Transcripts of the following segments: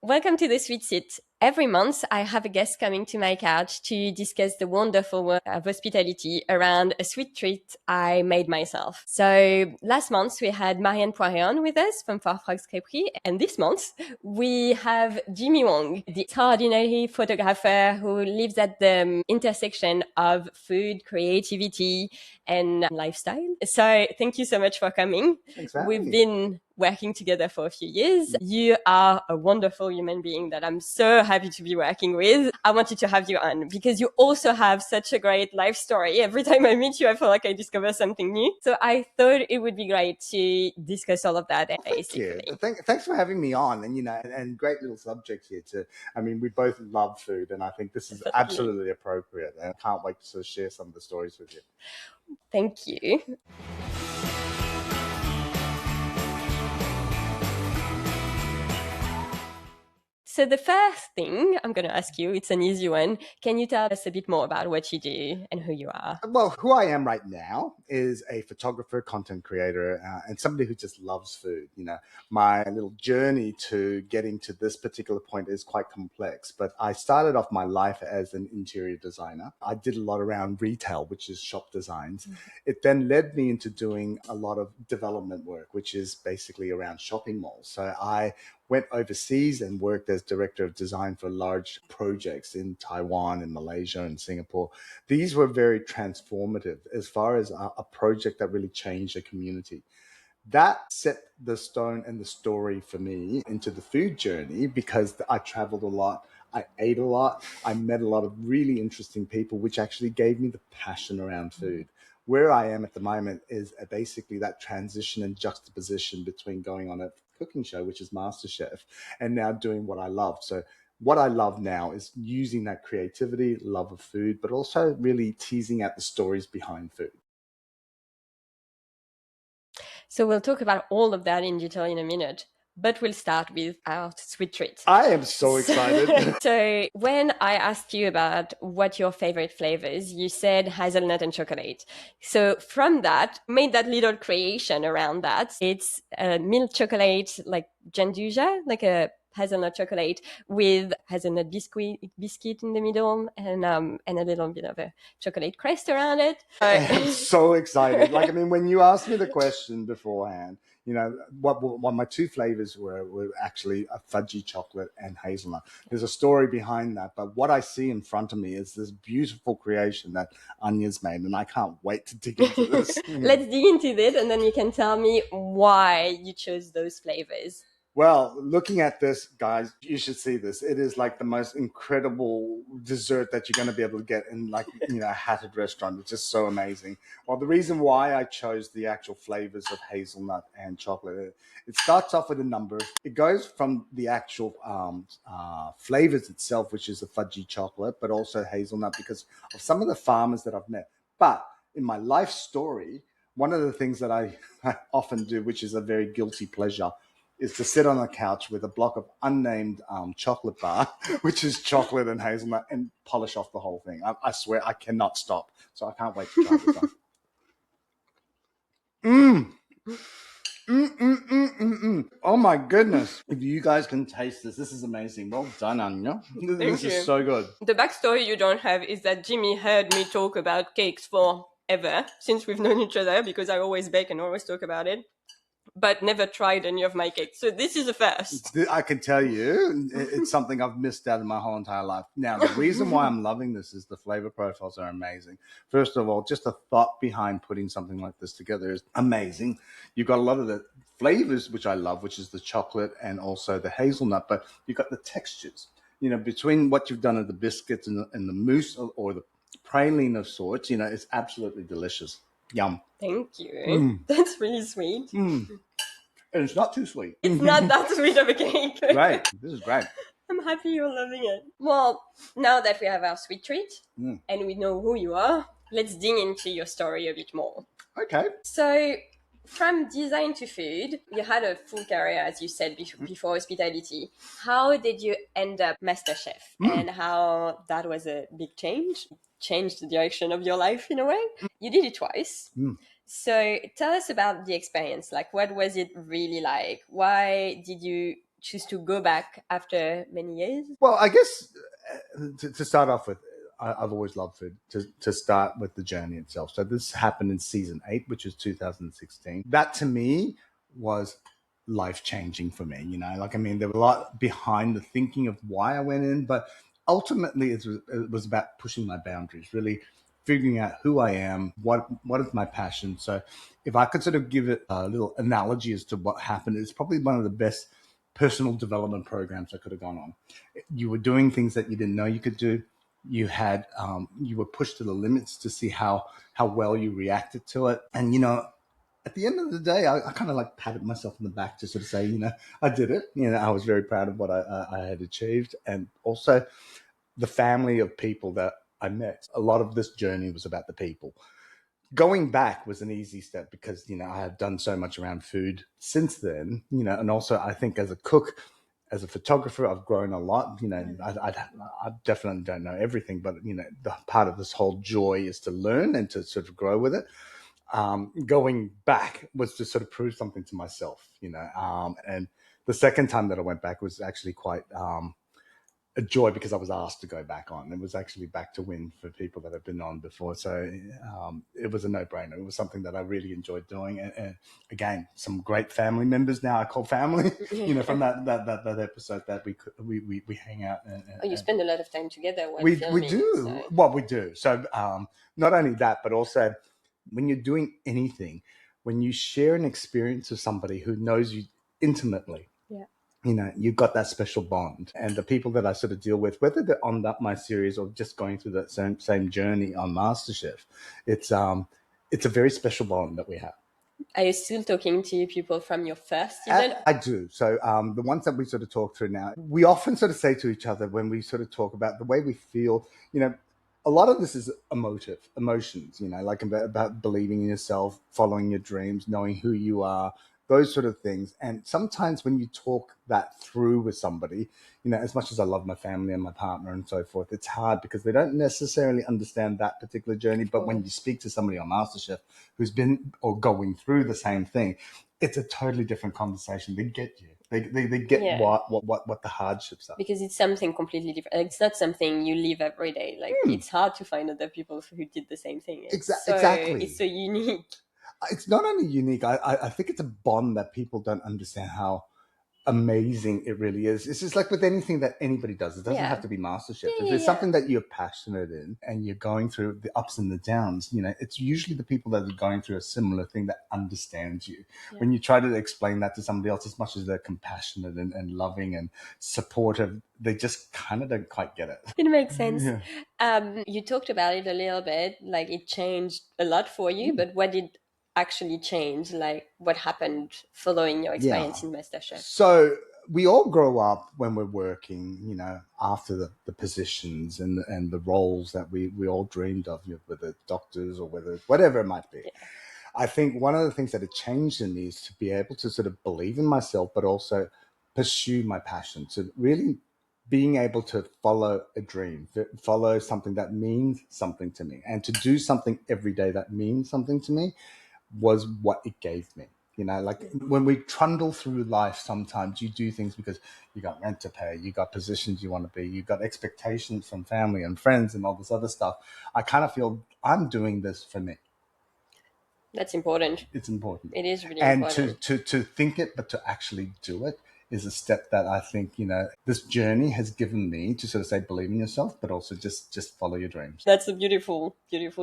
Welcome to the Sweet Seat. Every month, I have a guest coming to my couch to discuss the wonderful work of hospitality around a sweet treat I made myself. So last month, we had Marianne Poirion with us from Four Frogs Crêperie. And this month, we have Jimmy Wong, the extraordinary photographer who lives at the intersection of food, creativity, and lifestyle. So thank you so much for coming. Thanks for having me. We've been working together for a few years. You are a wonderful human being that I'm so happy to be working with. I wanted to have you on because you also have such a great life story. Every time I meet you, I feel like I discover something new. So I thought it would be great to discuss all of that. Basically. Thanks for having me on, and great little subject here too. I mean, we both love food, and I think this is absolutely appropriate, and I can't wait to share some of the stories with you. Thank you. So the first thing I'm going to ask you, it's an easy one. Can you tell us a bit more about what you do and who you are? Well, who I am right now is a photographer, content creator, and somebody who just loves food. You know, my little journey to getting to this particular point is quite complex, but I started off my life as an interior designer. I did a lot around retail, which is shop designs. Mm-hmm. It then led me into doing a lot of development work, which is basically around shopping malls. So I went overseas and worked as director of design for large projects in Taiwan and Malaysia and Singapore. These were very transformative as far as a project that really changed the community. That set the stone and the story for me into the food journey because I traveled a lot. I ate a lot. I met a lot of really interesting people, which actually gave me the passion around food. Where I am at the moment is basically that transition and juxtaposition between going on a cooking show, which is MasterChef, and now doing what I love. So what I love now is using that creativity, love of food, but also really teasing out the stories behind food. So we'll talk about all of that in detail in a minute. But we'll start with our sweet treat. I am so excited. So when I asked you about what your favorite flavors, you said hazelnut and chocolate. So from that, made that little creation around that. It's a milk chocolate, like janduja, like a hazelnut chocolate with hazelnut biscuit in the middle and a little bit of a chocolate crust around it. I'm so excited. Like, I mean, when you asked me the question beforehand, you know, what my two flavors were actually a fudgy chocolate and hazelnut. There's a story behind that, but what I see in front of me is this beautiful creation that Ania's made, and I can't wait to dig into this. Let's dig into it, and then you can tell me why you chose those flavors. Well, looking at this, guys, you should see this. It is like the most incredible dessert that you're going to be able to get in, like, you know, a hatted restaurant. It's just so amazing. Well, the reason why I chose the actual flavors of hazelnut and chocolate, it starts off with a number. It goes from the actual flavors itself, which is the fudgy chocolate, but also hazelnut because of some of the farmers that I've met. But in my life story, one of the things that I often do, which is a very guilty pleasure, is to sit on a couch with a block of unnamed chocolate bar, which is chocolate and hazelnut, and polish off the whole thing. I swear I cannot stop. So I can't wait to try this one. Oh my goodness. If you guys can taste this, this is amazing. Well done, Ania. This is so good. The backstory you don't have is that Jimmy heard me talk about cakes forever, since we've known each other, because I always bake and always talk about it, but never tried any of my cakes. So this is a first. I can tell you, it's something I've missed out in my whole entire life. Now, the reason why I'm loving this is the flavor profiles are amazing. First of all, just the thought behind putting something like this together is amazing. You've got a lot of the flavors, which I love, which is the chocolate and also the hazelnut, but you've got the textures, you know, between what you've done of the biscuits and the mousse or the praline of sorts, you know, it's absolutely delicious. Yum. Thank you. That's really sweet. And it's not too sweet. It's not that sweet of a cake. Right. This is great. I'm happy you're loving it. Well, now that we have our sweet treat and we know who you are, let's dig into your story a bit more. Okay. So from design to food, you had a full career, as you said, before hospitality. How did you end up MasterChef and how that was a big change? Changed the direction of your life in a way. You did it twice. So tell us about the experience. Like, what was it really like? Why did you choose to go back after many years? Well, I guess to start off with, I've always loved food. To start with the journey itself. So this happened in season 8, which is 2016. That to me was life changing for me. Like, I mean, there was a lot behind the thinking of why I went in, but ultimately it was about pushing my boundaries, really figuring out who I am, what is my passion. So if I could sort of give it a little analogy as to what happened, it's probably one of the best personal development programs I could have gone on. You were doing things that you didn't know you could do. You were pushed to the limits to see how well you reacted to it. And at the end of the day, I kind of like patted myself on the back to sort of say, I did it. I was very proud of what I had achieved, and also the family of people that I met. A lot of this journey was about the people. Going back was an easy step because I had done so much around food since then. And also I think as a cook, as a photographer, I've grown a lot. I definitely don't know everything, but the part of this whole joy is to learn and to sort of grow with it. Going back was to sort of prove something to myself. And the second time that I went back was actually quite a joy because I was asked to go back on. It was actually back to win for people that have been on before. So it was a no-brainer. It was something that I really enjoyed doing. And again, some great family members now I call family, from that episode that we hang out. You spend a lot of time together while we filming. do. So. Well, we do. So not only that, but also when you're doing anything, when you share an experience with somebody who knows you intimately, you've got that special bond. And the people that I sort of deal with, whether they're on my series or just going through that same journey on MasterChef, it's a very special bond that we have. Are you still talking to people from your first season? I do. So the ones that we sort of talk through now, we often sort of say to each other when we sort of talk about the way we feel, a lot of this is emotions, like about believing in yourself, following your dreams, knowing who you are, those sort of things. And sometimes when you talk that through with somebody, as much as I love my family and my partner and so forth, it's hard because they don't necessarily understand that particular journey. But when you speak to somebody on MasterChef who's been or going through the same thing, it's a totally different conversation. They get you. They get what the hardships are. Because it's something completely different. It's not something you live every day. Like it's hard to find other people who did the same thing. Exactly. It's so unique. It's not only unique. I think it's a bond that people don't understand how amazing it really is. It's just like with anything that anybody does. It doesn't have to be MasterChef. If there's something that you're passionate in and you're going through the ups and the downs, it's usually the people that are going through a similar thing that understands you. When you try to explain that to somebody else, as much as they're compassionate and loving and supportive, they just kind of don't quite get it. It makes sense. You talked about it a little bit, like it changed a lot for you, but what did actually change? Like what happened following your experience in MasterChef? So we all grow up when we're working, after the positions and the roles that we all dreamed of, whether doctors or whatever it might be. I think one of the things that had changed in me is to be able to sort of believe in myself, but also pursue my passion. So really being able to follow a dream, follow something that means something to me, and to do something every day that means something to me was what it gave me. Like when we trundle through life, sometimes you do things because you got rent to pay, you got positions you want to be, you got expectations from family and friends and all this other stuff. I kind of feel I'm doing this for me. That's important. It's important. It is really important. And to think it, but to actually do it is a step that I think, this journey has given me to sort of say, believe in yourself, but also just follow your dreams. That's a beautiful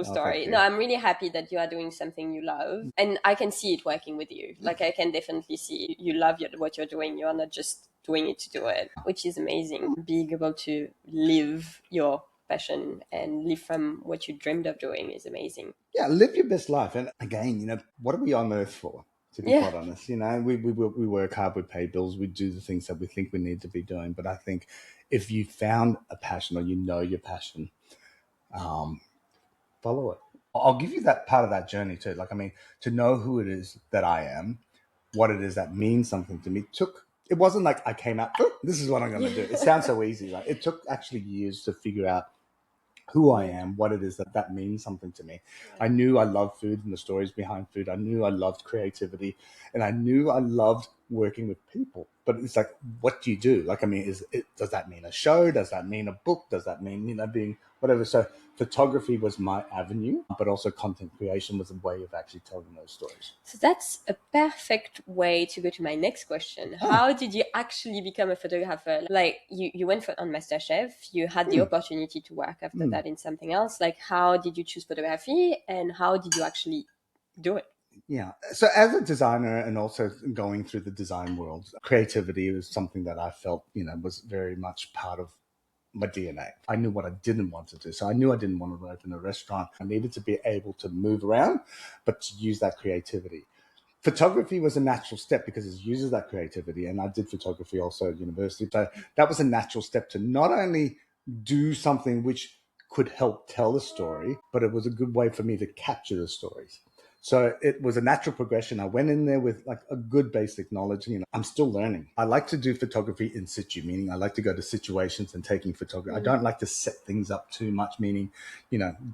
story. No, I'm really happy that you are doing something you love. And I can see it working with you. Like I can definitely see you love what you're doing. You are not just doing it to do it, which is amazing. Being able to live your passion and live from what you dreamed of doing is amazing. Yeah, live your best life. And again, what are we on earth for? To be quite honest, we work hard, we pay bills, we do the things that we think we need to be doing. But I think if you found a passion or your passion, follow it. I'll give you that part of that journey too. Like, I mean, to know who it is that I am, what it is that means something to me, it wasn't like I came out, this is what I'm going to do. It sounds so easy. Like it took actually years to figure out who I am, what it is that means something to me. I knew I loved food and the stories behind food. I knew I loved creativity, and I knew I loved working with people. But it's like, what do you do? Like, I mean, does that mean a show? Does that mean a book? Does that mean, being whatever? So photography was my avenue, but also content creation was a way of actually telling those stories. So that's a perfect way to go to my next question. How did you actually become a photographer? Like you went on MasterChef, you had the opportunity to work after that in something else. Like, how did you choose photography and how did you actually do it? Yeah. So as a designer and also going through the design world, creativity was something that I felt, was very much part of my DNA. I knew what I didn't want to do. So I knew I didn't want to open a restaurant. I needed to be able to move around, but to use that creativity. Photography was a natural step because it uses that creativity. And I did photography also at university. So that was a natural step to not only do something which could help tell the story, but it was a good way for me to capture the stories. So it was a natural progression. I went in there with like a good basic knowledge. I'm still learning. I like to do photography in situ, meaning I like to go to situations and taking photography. I don't like to set things up too much, meaning,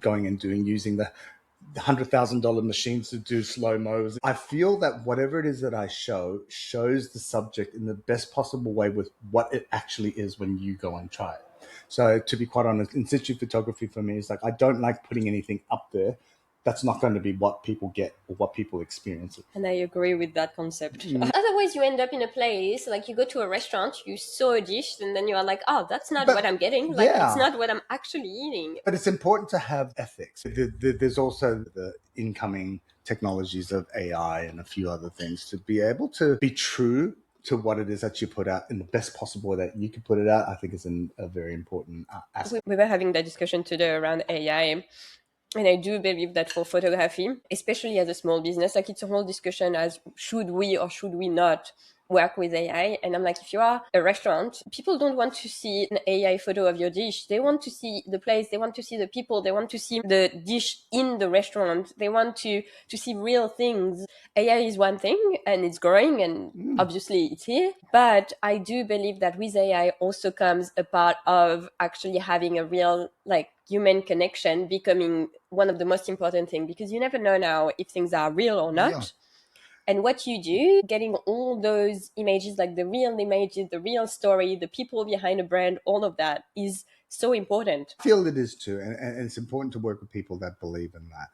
going and using the $100,000 machines to do slow mos. I feel that whatever it is that I shows the subject in the best possible way with what it actually is when you go and try it. So to be quite honest, in situ photography for me is like, I don't like putting anything up there that's not going to be what people get or what people experience. And I agree with that concept. Otherwise, you end up in a place, like you go to a restaurant, you saw a dish, and then you are like, oh, that's not what I'm getting. Like, it's not what I'm actually eating. But it's important to have ethics. There's also the incoming technologies of AI and a few other things to be able to be true to what it is that you put out in the best possible way that you can put it out. I think is a very important aspect. We were having that discussion today around AI. And I do believe that for photography, especially as a small business, like it's a whole discussion as should we or should we not work with AI. And I'm like, if you are a restaurant, people don't want to see an AI photo of your dish. They want to see the place. They want to see the people. They want to see the dish in the restaurant. They want to see real things. AI is one thing and it's growing and obviously it's here. But I do believe that with AI also comes a part of actually having a real, like, human connection becoming one of the most important things, because you never know now if things are real or not. Yeah. And what you do, getting all those images, like the real images, the real story, the people behind a brand, all of that is so important. I feel it is too. And it's important to work with people that believe in that.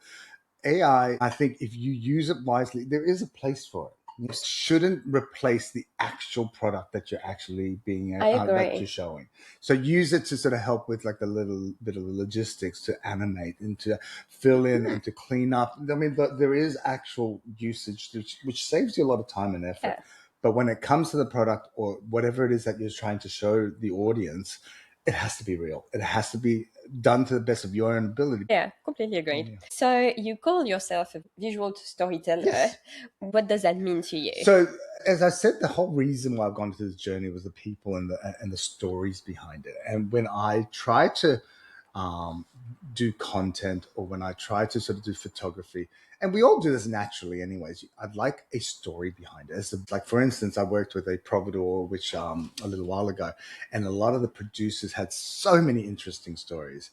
AI, I think if you use it wisely, there is a place for it. It shouldn't replace the actual product that you're actually that you're showing. So use it to sort of help with like a little bit of the logistics, to animate and to fill in and to clean up. I mean, there is actual usage which saves you a lot of time and effort. Yeah. But when it comes to the product or whatever it is that you're trying to show the audience, it has to be real. It has to be done to the best of your own ability. Yeah, completely agreed. Yeah. So you call yourself a visual storyteller. Yes. What does that mean to you? So as I said, the whole reason why I've gone through this journey was the people and the stories behind it. And when I try to do content, or when I try to sort of do photography, and we all do this naturally anyways, I'd like a story behind it. Like, for instance, I worked with a providor, which a little while ago, and a lot of the producers had so many interesting stories.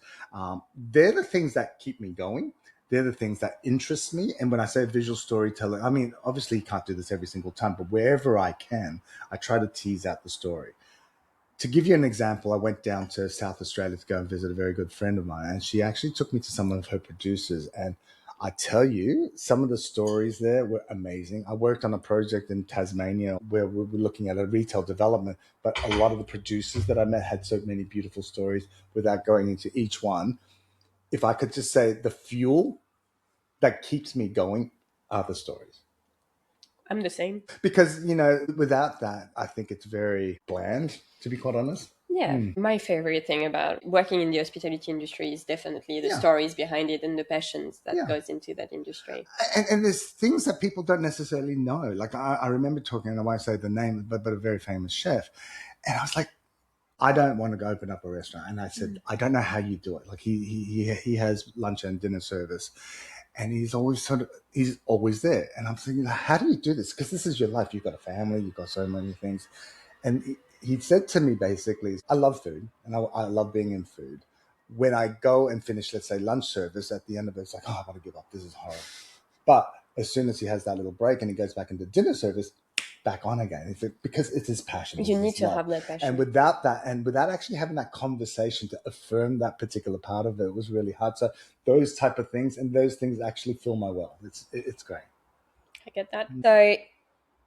They're the things that keep me going. They're the things that interest me. And when I say visual storytelling, I mean, obviously you can't do this every single time, but wherever I can, I try to tease out the story. To give you an example, I went down to South Australia to go and visit a very good friend of mine, and she actually took me to some of her producers. And I tell you, some of the stories there were amazing. I worked on a project in Tasmania where we were looking at a retail development, but a lot of the producers that I met had so many beautiful stories. Without going into each one, if I could just say, the fuel that keeps me going are the stories. I'm the same. Because, without that, I think it's very bland, to be quite honest. Yeah. My favorite thing about working in the hospitality industry is definitely the stories behind it and the passions that goes into that industry. And there's things that people don't necessarily know. Like I remember talking, and I won't say the name, but a very famous chef. And I was like, I don't want to go open up a restaurant. And I said, I don't know how you do it. Like he has lunch and dinner service. And he's always there. And I'm thinking, how do you do this? Because this is your life. You've got a family. You've got so many things. And he said to me, basically, I love food and I love being in food. When I go and finish, let's say, lunch service, at the end of it, it's like, oh, I want to give up. This is horrible. But as soon as he has that little break and he goes back into dinner service, back on again because it's his passion. You it's need his to love. have that passion. And without that, and without actually having that conversation to affirm that particular part of it, was really hard. So those type of things, and those things actually fill my well. It's great. I get that. So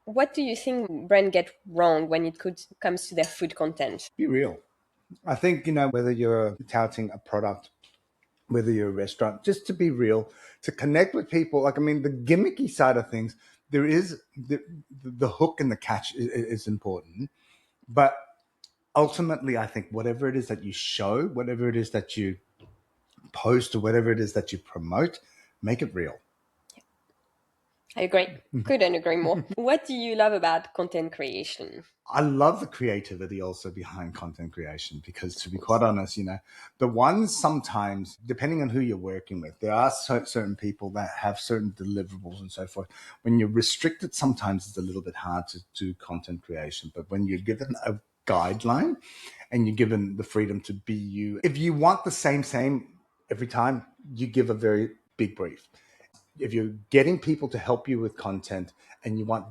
what do you think brands get wrong when it comes to their food content? Be real. I think, whether you're touting a product, whether you're a restaurant, just to be real, to connect with people. Like, I mean, the gimmicky side of things, there is the hook and the catch is important. But ultimately, I think whatever it is that you show, whatever it is that you post, or whatever it is that you promote, make it real. I agree. Couldn't agree more. What do you love about content creation? I love the creativity also behind content creation because, to be quite honest, the ones sometimes, depending on who you're working with, there are certain people that have certain deliverables and so forth. When you're restricted, sometimes it's a little bit hard to do content creation. But when you're given a guideline and you're given the freedom to be you, if you want the same every time, you give a very big brief. If you're getting people to help you with content and you want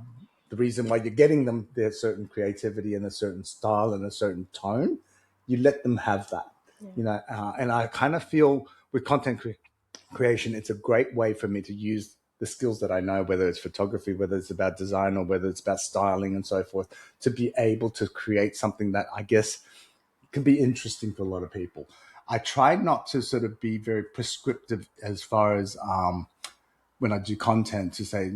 the reason why you're getting them, there's certain creativity and a certain style and a certain tone, you let them have that. And I kind of feel with content creation, it's a great way for me to use the skills that I know, whether it's photography, whether it's about design, or whether it's about styling and so forth, to be able to create something that I guess can be interesting for a lot of people. I try not to sort of be very prescriptive as far as when I do content, to say,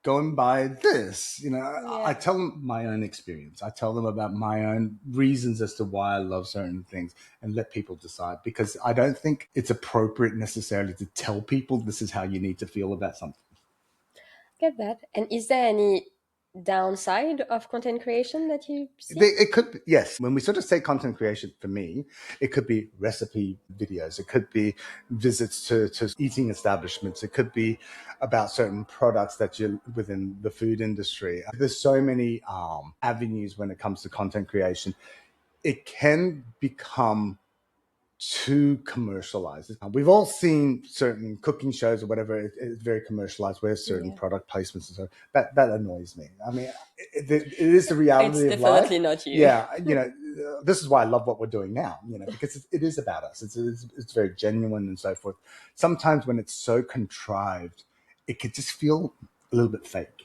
go and buy this. I tell them my own experience. I tell them about my own reasons as to why I love certain things, and let people decide, because I don't think it's appropriate necessarily to tell people this is how you need to feel about something. Get that. And is there any downside of content creation that you see? It could be, yes. When we sort of say content creation, for me, it could be recipe videos. It could be visits to eating establishments. It could be about certain products that you're within the food industry. There's so many avenues when it comes to content creation. It can become too commercialized. We've all seen certain cooking shows or whatever. It's very commercialized, where certain product placements and so that annoys me. I mean, it is the reality of life. It's definitely not you. Yeah, this is why I love what we're doing now. Because it is about us. It's very genuine and so forth. Sometimes when it's so contrived, it could just feel a little bit fake.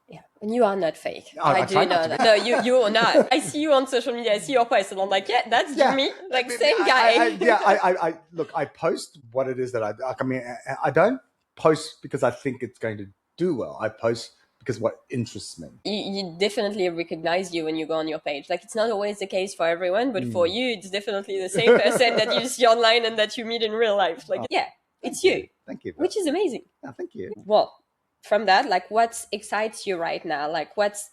Yeah, and you are not fake. I do know that. No, you're not. I see you on social media. I see your posts, and I'm like, yeah, that's Jimmy. Like, same guy. I look. I post what it is that I like. I mean, I don't post because I think it's going to do well. I post because what interests me. You definitely recognize you when you go on your page. Like, it's not always the case for everyone, but for you, it's definitely the same person that you see online and that you meet in real life. Like, it's you. Thank you. Which is amazing. Yeah, thank you. Well, from that, like, what excites you right now? Like, what's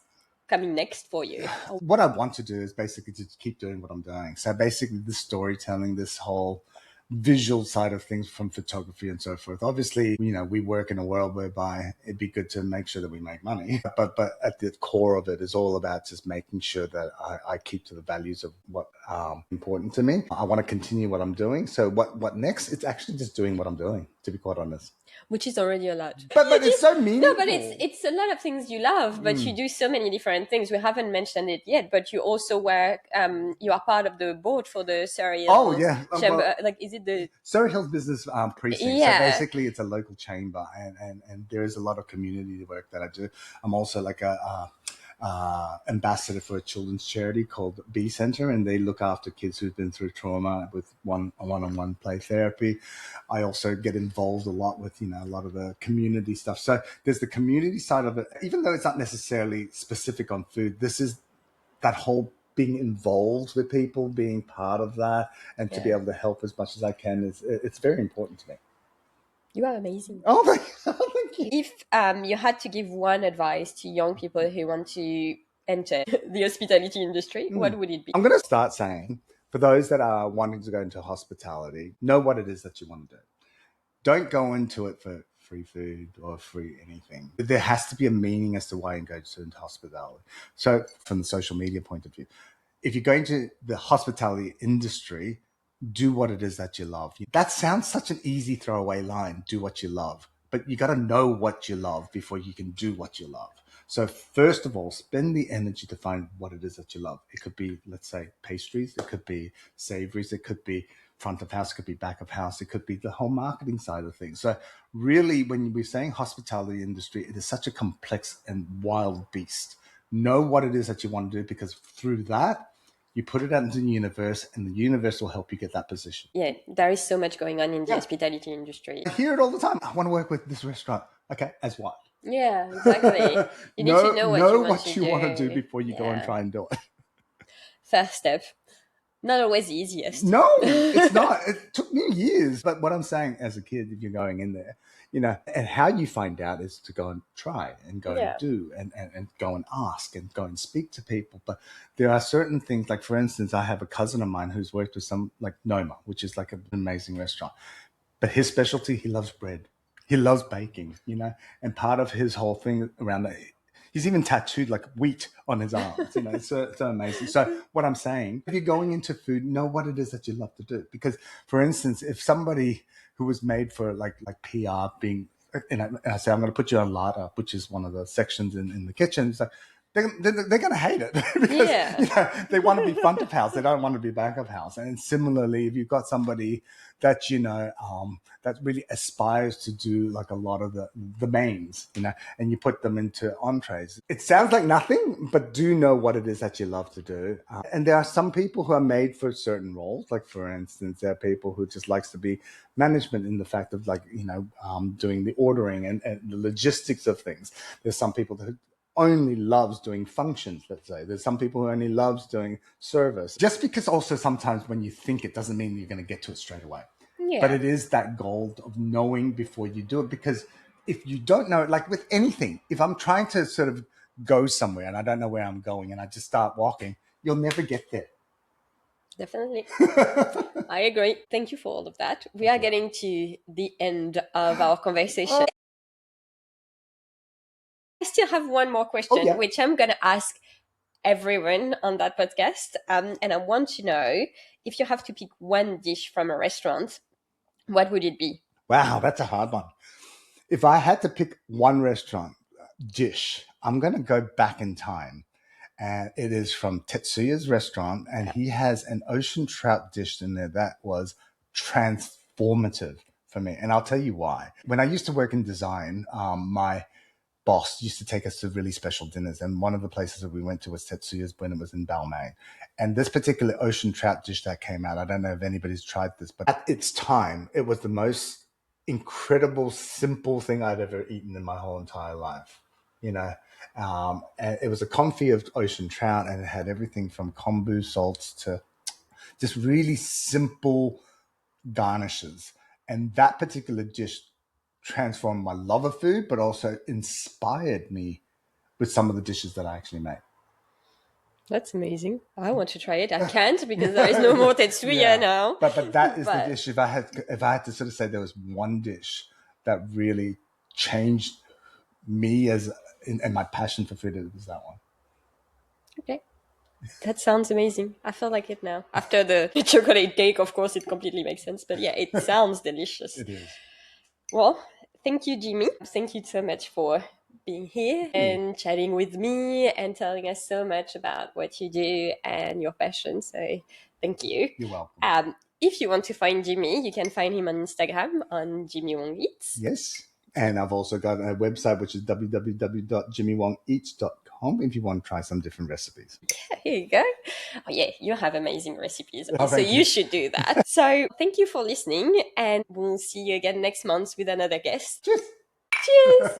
coming next for you? What I want to do is basically to keep doing what I'm doing. So basically the storytelling, this whole visual side of things from photography and so forth. Obviously, we work in a world whereby it'd be good to make sure that we make money. But at the core of it is all about just making sure that I keep to the values of what are important to me. I want to continue what I'm doing. So what next? It's actually just doing what I'm doing, to be quite honest. Which is already a lot. But it's so meaningful. No, but it's a lot of things you love, but you do so many different things. We haven't mentioned it yet, but you also work, you are part of the board for the Surrey Hills Chamber. Like, is it the... Surrey Hills Business Precinct. Yeah. So basically it's a local chamber, and there is a lot of community work that I do. I'm also like a ambassador for a children's charity called B Center, and they look after kids who've been through trauma with one-on-one play therapy. I also get involved a lot with a lot of the community stuff. So there's the community side of it, even though it's not necessarily specific on food. This is that whole being involved with people, being part of that, and to be able to help as much as I can it's very important to me. You are amazing. Oh, thank you. If you had to give one advice to young people who want to enter the hospitality industry, what would it be? I'm going to start saying, for those that are wanting to go into hospitality, know what it is that you want to do. Don't go into it for free food or free anything. There has to be a meaning as to why you go into hospitality. So from the social media point of view, if you're going to the hospitality industry, do what it is that you love. That sounds such an easy throwaway line, do what you love. But you got to know what you love before you can do what you love. So first of all, spend the energy to find what it is that you love. It could be, let's say, pastries. It could be savories. It could be front of house. It could be back of house. It could be the whole marketing side of things. So really, when we're saying hospitality industry, it is such a complex and wild beast. Know what it is that you want to do, because through that, you put it out into the universe, and the universe will help you get that position. Yeah, there is so much going on in the hospitality industry. I hear it all the time. I want to work with this restaurant. Okay, as what? Yeah, exactly. You need to know what you want want to to do do. before you go and try and do it. First step. Not always the easiest. No, it's not. It took me years. But what I'm saying, as a kid, if you're going in there, and how you find out is to go and try and go and do and go and ask and go and speak to people. But there are certain things, like, for instance, I have a cousin of mine who's worked with some, like Noma, which is like an amazing restaurant. But his specialty, he loves bread. He loves baking, and part of his whole thing around that, he's even tattooed like wheat on his arms. It's so amazing. So what I'm saying, if you're going into food, know what it is that you love to do. Because, for instance, if somebody who was made for like PR being, and I say, I'm going to put you on Lada, which is one of the sections in the kitchen. It's like, they're going to hate it because they want to be front of house. They don't want to be back of house. And similarly, if you've got somebody that, that really aspires to do like a lot of the mains, and you put them into entrees, it sounds like nothing, but do know what it is that you love to do. And there are some people who are made for certain roles. Like, for instance, there are people who just likes to be management, in the fact of, like, doing the ordering and the logistics of things. There's some people that only loves doing functions, let's say. There's some people who only loves doing service. Just because also sometimes when you think it doesn't mean you're going to get to it straight away. Yeah. But it is that goal of knowing before you do it. Because if you don't know, like with anything, if I'm trying to sort of go somewhere and I don't know where I'm going and I just start walking, you'll never get there. Definitely. I agree. Thank you for all of that. We are getting to the end of our conversation. I still have one more question, which I'm going to ask everyone on that podcast. And I want to know, if you have to pick one dish from a restaurant, what would it be? Wow, that's a hard one. If I had to pick one restaurant dish, I'm going to go back in time. And it is from Tetsuya's restaurant. And he has an ocean trout dish in there that was transformative for me. And I'll tell you why. When I used to work in design, my boss used to take us to really special dinners. And one of the places that we went to was Tetsuya's when it was in Balmain. And this particular ocean trout dish that came out, I don't know if anybody's tried this, but at its time, it was the most incredible, simple thing I'd ever eaten in my whole entire life. And it was a confit of ocean trout, and it had everything from kombu salts to just really simple garnishes. And that particular dish transformed my love of food, but also inspired me with some of the dishes that I actually make. That's amazing. I want to try it. I can't because there is no more Tetsuya now. But that is the dish. If I had to sort of say there was one dish that really changed me and my passion for food, it was that one. Okay. That sounds amazing. I feel like it now. After the chocolate cake, of course, it completely makes sense. But yeah, it sounds delicious. It is. Well, thank you, Jimmy. Thank you so much for being here and chatting with me and telling us so much about what you do and your passion. So thank you. You're welcome. If you want to find Jimmy, you can find him on Instagram on Jimmy Wong Eats. Yes. And I've also got a website, which is www.jimmywongeats.com, if you want to try some different recipes. Here you go. Oh, yeah, you have amazing recipes. So you should do that. So thank you for listening, and we'll see you again next month with another guest. Cheers. Cheers.